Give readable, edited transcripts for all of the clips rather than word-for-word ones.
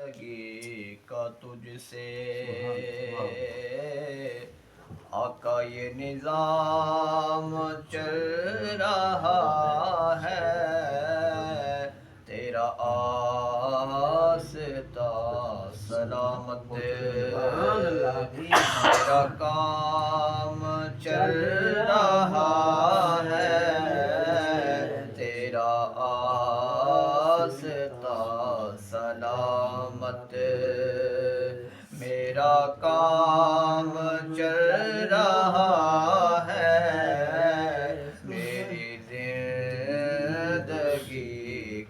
زندگی کا تجھ سے آقا یہ نظام چل رہا ہے، تیرا آستہ سلامت میرا کام چل رہا ہے، تیرا آستہ سلامت میرا کام چل رہا ہے، میری زندگی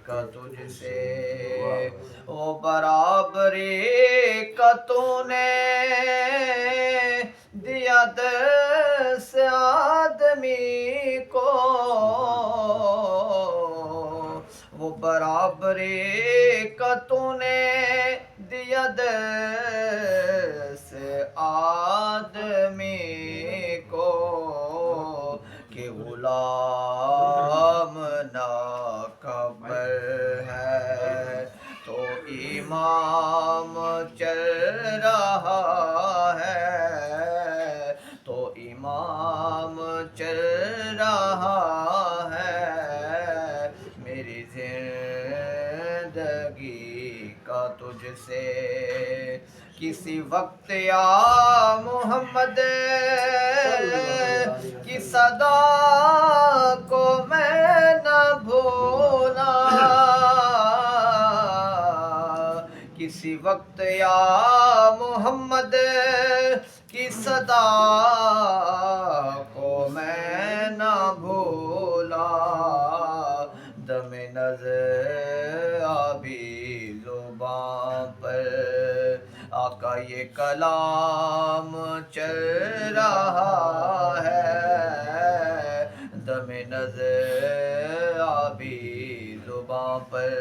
کا تجھ سے وہ برابری کا تو نے دیا دس آدمی کو، وہ برابری کا تو نے دیا دس آدمی کو کہ غلام ناقابل ہے تو امام چل رہا ہے، تو امام چل رہا ہے، میری زندگی کا تجھ سے کسی وقت یا محمد کی صدا کو میں نہ بھولا، کسی وقت یا محمد کی صدا کو میں نہ بھولا، دم نظر آبی زباں پر آقا یہ کلام چل رہا ہے، دم نظر آبی زباں پر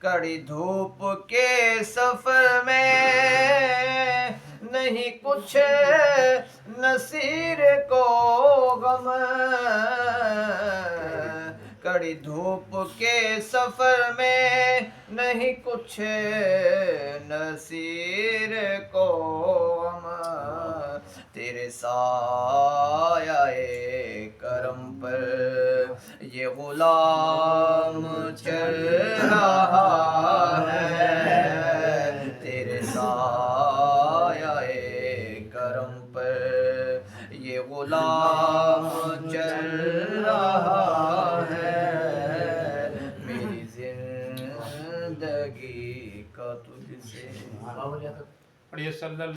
کڑی دھوپ کے سفر میں نہیں کچھ نصیر کو غم، کڑی دھوپ کے سفر میں نہیں کچھ نصیر کو غم، تیرے سایہ کرم پر یہ غلام چل رہا ہے، تیرے سایہ کرم پر یہ غلام چل رہا ہے، میری زندگی کا تجھ سے